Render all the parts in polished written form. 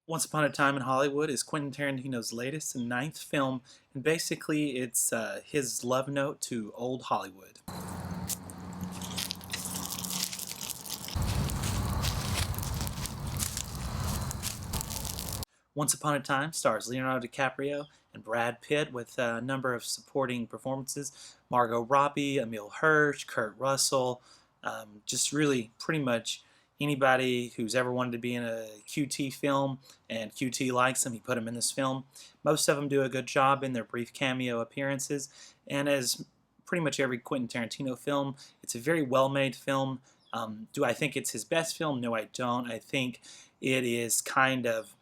Once Upon a Time in Hollywood is Quentin Tarantino's latest and ninth film, and basically it's his love note to old Hollywood. Once Upon a Time stars Leonardo DiCaprio and Brad Pitt with a number of supporting performances. Margot Robbie, Emile Hirsch, Kurt Russell, just really pretty much anybody who's ever wanted to be in a QT film and QT likes them, he put them in this film. Most of them do a good job in their brief cameo appearances, and as pretty much every Quentin Tarantino film, it's a very well-made film. Do I think it's his best film? No, I don't. I think it is kind of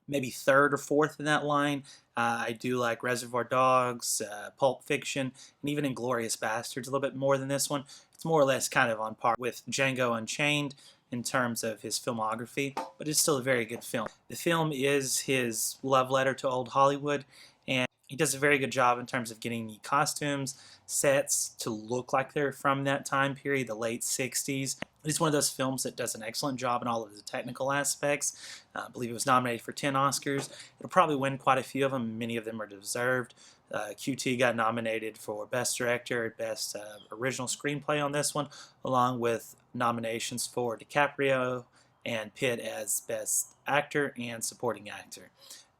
maybe third or fourth in that line. I do like Reservoir Dogs, Pulp Fiction, and even Inglourious Basterds a little bit more than this one. It's more or less kind of on par with Django Unchained in terms of his filmography, but it's still a very good film. The film is his love letter to old Hollywood, and he does a very good job in terms of getting the costumes, sets to look like they're from that time period, the late 60s. It's one of those films that does an excellent job in all of the technical aspects. I believe it was nominated for 10 Oscars. It'll probably win quite a few of them. Many of them are deserved. QT got nominated for Best Director, Best Original Screenplay on this one, along with nominations for DiCaprio and Pitt as Best Actor and Supporting Actor.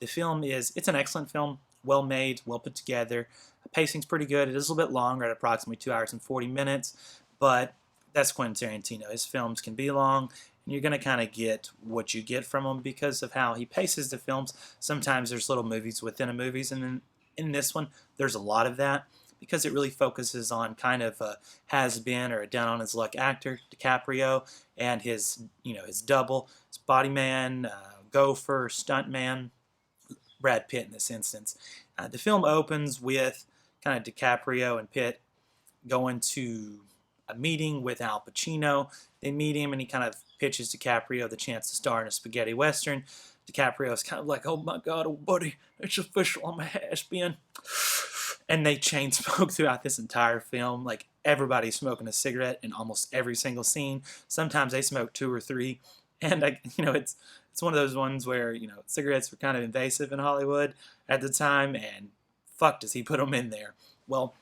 The film it's an excellent film, well made, well put together. The pacing's pretty good. It is a little bit longer at approximately 2 hours and 40 minutes, but that's Quentin Tarantino. His films can be long, and you're going to kind of get what you get from him because of how he paces the films. Sometimes there's little movies within a movies, and then in this one, there's a lot of that because it really focuses on kind of a has-been or a down-on-his-luck actor, DiCaprio, and his double, his body man, gopher, stuntman, Brad Pitt in this instance. The film opens with kind of DiCaprio and Pitt going to a meeting with Al Pacino. They meet him and he kind of pitches DiCaprio the chance to star in a spaghetti western. DiCaprio is kind of like, oh my God, oh buddy, it's official, I'm a has-been. And they chain smoke throughout this entire film. Like everybody's smoking a cigarette in almost every single scene. Sometimes they smoke 2 or 3. And it's one of those ones where cigarettes were kind of invasive in Hollywood at the time, and fuck does he put them in there. Well,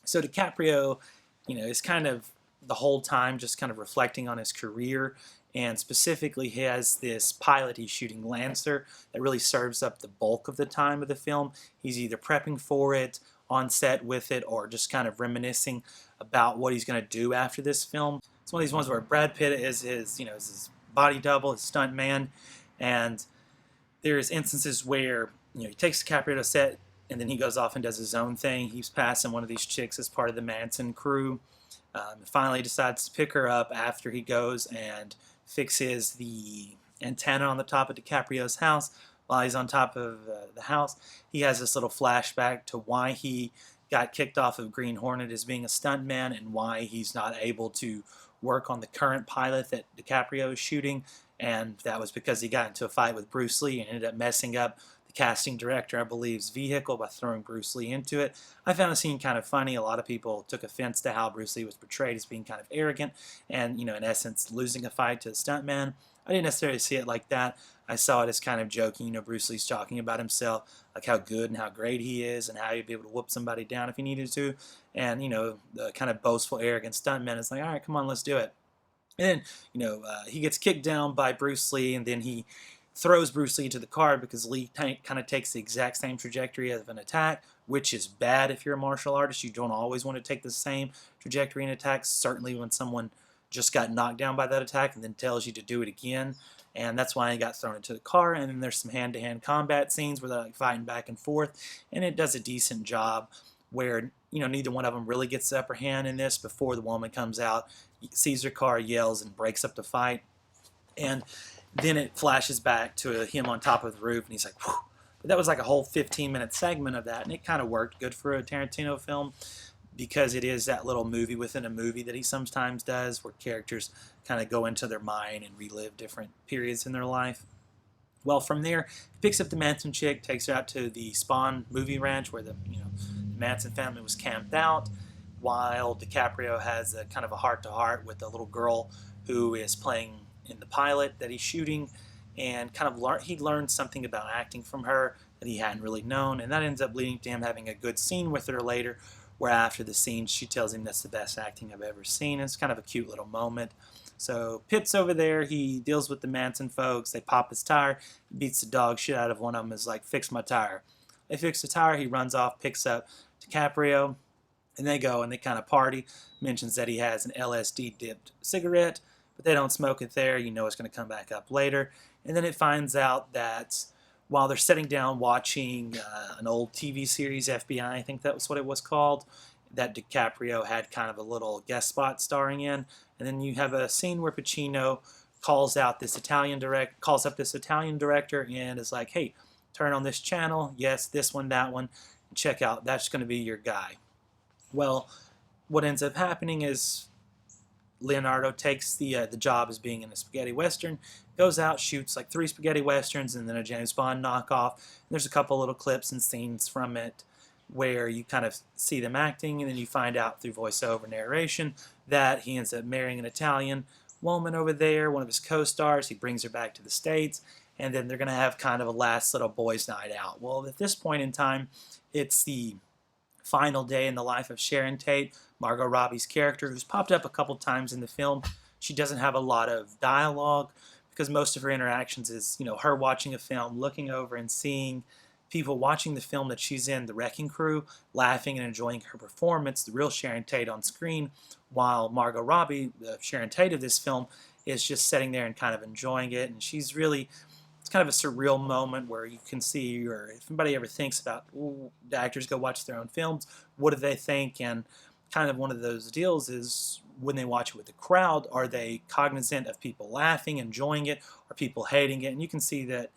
so DiCaprio is kind of the whole time just kind of reflecting on his career, and specifically he has this pilot he's shooting, Lancer, that really serves up the bulk of the time of the film. He's either prepping for it, on set with it, or just kind of reminiscing about what he's going to do after this film. It's one of these ones where Brad Pitt is his body double, his stunt man, and there's instances where he takes DiCaprio to set, and then he goes off and does his own thing. He's passing one of these chicks as part of the Manson crew. Finally decides to pick her up after he goes and fixes the antenna on the top of DiCaprio's house. While he's on top of the house, he has this little flashback to why he got kicked off of Green Hornet as being a stuntman and why he's not able to work on the current pilot that DiCaprio is shooting. And that was because he got into a fight with Bruce Lee and ended up messing up the casting director, I believe's vehicle by throwing Bruce Lee into it. I found the scene kind of funny. A lot of people took offense to how Bruce Lee was portrayed as being kind of arrogant and, in essence, losing a fight to a stuntman. I didn't necessarily see it like that. I saw it as kind of joking. Bruce Lee's talking about himself, like how good and how great he is and how he'd be able to whoop somebody down if he needed to. And, the kind of boastful, arrogant stuntman is like, all right, come on, let's do it. And then, he gets kicked down by Bruce Lee, and then he throws Bruce Lee to the car because Lee kind of takes the exact same trajectory of an attack, which is bad if you're a martial artist. You don't always want to take the same trajectory in attacks, certainly when someone just got knocked down by that attack and then tells you to do it again. And that's why he got thrown into the car. And then there's some hand-to-hand combat scenes where they're like fighting back and forth, and it does a decent job where neither one of them really gets the upper hand in this before the woman comes out, sees her car, yells, and breaks up the fight. And then it flashes back to him on top of the roof, and he's like, whew. But that was like a whole 15-minute segment of that, and it kind of worked good for a Tarantino film because it is that little movie within a movie that he sometimes does where characters kind of go into their mind and relive different periods in their life. Well, from there, he picks up the Manson chick, takes her out to the Spawn movie ranch where the Manson family was camped out, while DiCaprio has a kind of a heart-to-heart with the little girl who is playing in the pilot that he's shooting. and kind of he learned something about acting from her that he hadn't really known, and that ends up leading to him having a good scene with her later, where after the scene she tells him that's the best acting I've ever seen. It's kind of a cute little moment. So Pitt's over there, he deals with the Manson folks, they pop his tire, beats the dog shit out of one of them, is like, fix my tire. They fix the tire, he runs off, picks up DiCaprio, and they go and they kind of party, mentions that he has an LSD dipped cigarette, but they don't smoke it there, you know it's going to come back up later. And then it finds out that while they're sitting down watching an old TV series, FBI, I think that was what it was called, that DiCaprio had kind of a little guest spot starring in. And then you have a scene where Pacino calls up this Italian director and is like, hey, turn on this channel, yes, this one, that one, and check out, that's going to be your guy. Well, what ends up happening is Leonardo takes the job as being in a spaghetti western, goes out, shoots like 3 spaghetti westerns and then a James Bond knockoff. And there's a couple little clips and scenes from it where you kind of see them acting, and then you find out through voiceover narration that he ends up marrying an Italian woman over there, one of his co-stars. He brings her back to the States, and then they're going to have kind of a last little boys' night out. Well, at this point in time, it's the final day in the life of Sharon Tate, Margot Robbie's character, who's popped up a couple times in the film. She doesn't have a lot of dialogue because most of her interactions is, you know, her watching a film, looking over and seeing people watching the film that she's in, The Wrecking Crew, laughing and enjoying her performance, the real Sharon Tate on screen, while Margot Robbie, the Sharon Tate of this film, is just sitting there and kind of enjoying it. And she's really, it's kind of a surreal moment where you can see, or if anybody ever thinks about, ooh, the actors go watch their own films, what do they think? And kind of one of those deals is when they watch it with the crowd, are they cognizant of people laughing, enjoying it, or people hating it? And you can see that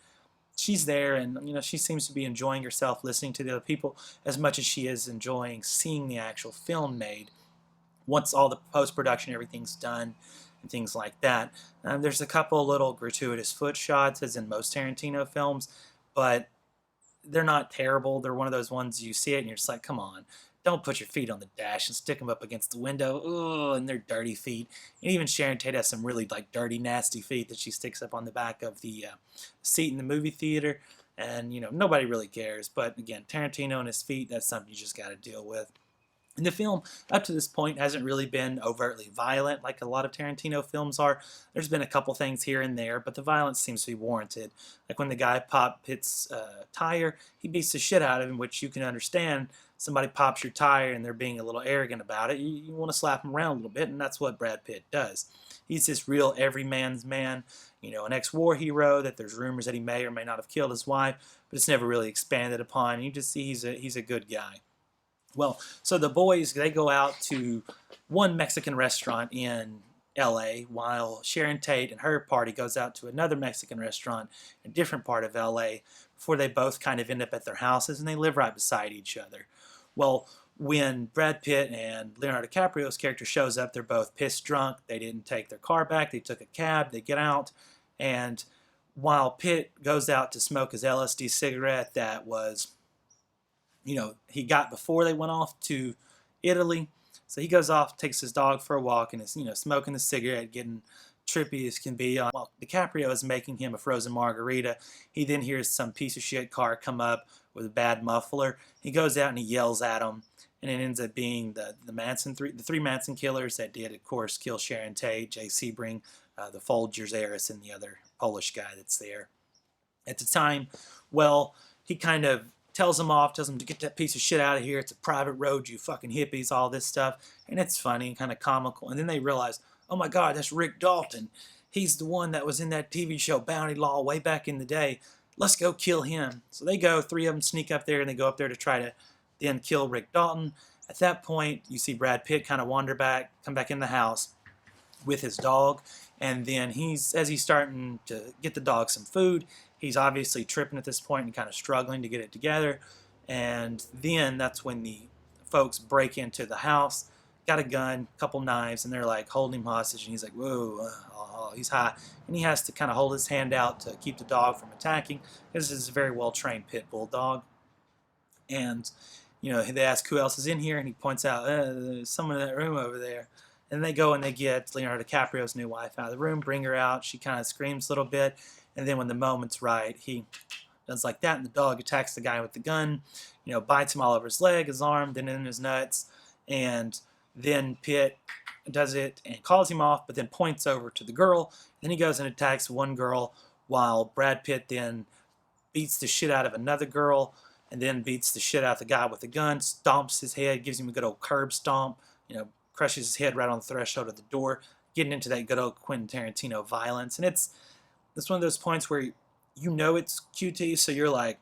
she's there, and you know, she seems to be enjoying herself listening to the other people as much as she is enjoying seeing the actual film made once all the post-production, everything's done and things like that. There's a couple little gratuitous foot shots, as in most Tarantino films, but they're not terrible. They're one of those ones you see it and you're just like, come on, don't put your feet on the dash and stick them up against the window. Ooh, and they're dirty feet. And even Sharon Tate has some really like dirty, nasty feet that she sticks up on the back of the seat in the movie theater. And, you know, nobody really cares. But again, Tarantino and his feet, that's something you just got to deal with. And the film, up to this point, hasn't really been overtly violent like a lot of Tarantino films are. There's been a couple things here and there, but the violence seems to be warranted. Like when the guy popped Pitt's tire, he beats the shit out of him, which you can understand. Somebody pops your tire and they're being a little arrogant about it. You want to slap them around a little bit, and that's what Brad Pitt does. He's this real everyman's man, you know, an ex-war hero that there's rumors that he may or may not have killed his wife, but it's never really expanded upon. You just see he's a good guy. Well, so the boys, they go out to one Mexican restaurant in LA, while Sharon Tate and her party goes out to another Mexican restaurant in a different part of LA before they both kind of end up at their houses, and they live right beside each other. Well, when Brad Pitt and Leonardo DiCaprio's character shows up, they're both pissed drunk. They didn't take their car back. They took a cab. They get out, and while Pitt goes out to smoke his LSD cigarette that was, you know, he got before they went off to Italy. So he goes off, takes his dog for a walk, and is, you know, smoking the cigarette, getting trippy as can be. While DiCaprio is making him a frozen margarita, he then hears some piece of shit car come up with a bad muffler. He goes out and he yells at him, and it ends up being the three Manson killers that did, of course, kill Sharon Tate, Jay Sebring, the Folgers heiress, and the other Polish guy that's there at the time. Well, he kind of tells them off, tells them to get that piece of shit out of here. It's a private road, you fucking hippies, all this stuff. And it's funny and kind of comical. And then they realize, oh my God, that's Rick Dalton. He's the one that was in that TV show Bounty Law way back in the day. Let's go kill him. So they go, 3 of them sneak up there, and they go up there to try to then kill Rick Dalton. At that point, you see Brad Pitt kind of wander back, come back in the house with his dog. And then as he's starting to get the dog some food, he's obviously tripping at this point and kind of struggling to get it together. And then that's when the folks break into the house, got a gun, a couple knives, and they're like holding him hostage. And he's like, whoa, he's high. And he has to kind of hold his hand out to keep the dog from attacking. This is a very well-trained pit bull dog. And, you know, they ask who else is in here, and he points out, there's someone in that room over there. And they go and they get Leonardo DiCaprio's new wife out of the room, bring her out. She kind of screams a little bit. and then when the moment's right, he does like that, and the dog attacks the guy with the gun, bites him all over his leg, his arm, then in his nuts, and then Pitt does it and calls him off, but then points over to the girl. Then he goes and attacks one girl, while Brad Pitt then beats the shit out of another girl, and then beats the shit out of the guy with the gun, stomps his head, gives him a good old curb stomp, crushes his head right on the threshold of the door, getting into that good old Quentin Tarantino violence. And it's one of those points where it's QT, so you're like,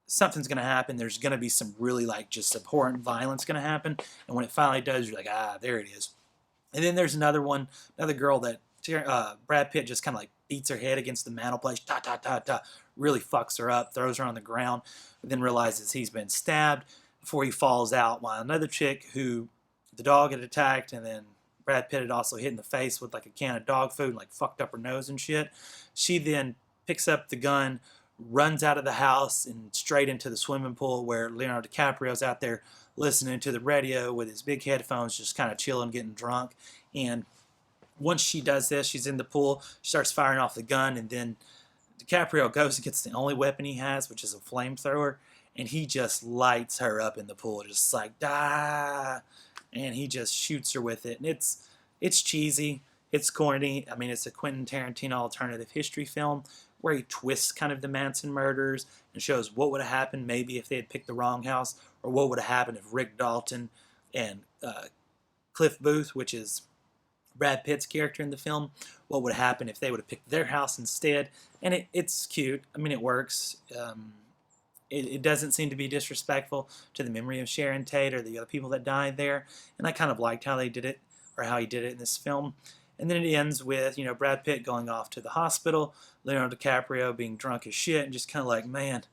something's going to happen. There's going to be some really like just abhorrent violence going to happen. And when it finally does, you're like, there it is. And then there's another girl that Brad Pitt just kind of like beats her head against the mantelpiece, really fucks her up, throws her on the ground, but then realizes he's been stabbed before he falls out, while another chick who the dog had attacked, and then Brad Pitt had also hit in the face with like a can of dog food and like fucked up her nose and shit. She then picks up the gun, runs out of the house and straight into the swimming pool where Leonardo DiCaprio's out there listening to the radio with his big headphones, just kind of chilling, getting drunk. And once she does this, she's in the pool, she starts firing off the gun, and then DiCaprio goes and gets the only weapon he has, which is a flamethrower, and he just lights her up in the pool, just like, and he just shoots her with it. And it's cheesy, it's corny. I mean, it's a Quentin Tarantino alternative history film where he twists kind of the Manson murders and shows what would have happened maybe if they had picked the wrong house, or what would have happened if Rick Dalton and Cliff Booth, which is Brad Pitt's character in the film, what would have happened if they would have picked their house instead. And it's cute. I mean, it works. It doesn't seem to be disrespectful to the memory of Sharon Tate or the other people that died there. And I kind of liked how they did it, or how he did it in this film. And then it ends with, Brad Pitt going off to the hospital, Leonardo DiCaprio being drunk as shit, and just kind of like, man,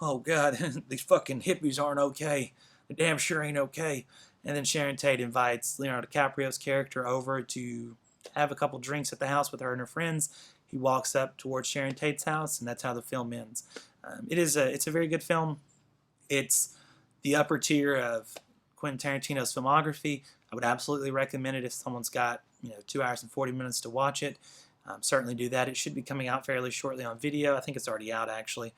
oh God, these fucking hippies aren't okay. They damn sure ain't okay. And then Sharon Tate invites Leonardo DiCaprio's character over to have a couple drinks at the house with her and her friends. He walks up towards Sharon Tate's house, and that's how the film ends. It's a very good film. It's the upper tier of Quentin Tarantino's filmography. I would absolutely recommend it if someone's got 2 hours and 40 minutes to watch it. Certainly do that. It should be coming out fairly shortly on video. I think it's already out actually.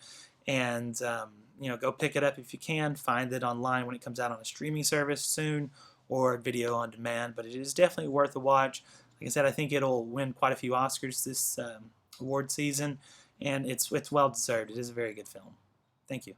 And go pick it up if you can. Find it online when it comes out on a streaming service soon, or video on demand. But it is definitely worth a watch. Like I said, I think it'll win quite a few Oscars this award season, and it's well deserved. It is a very good film. Thank you.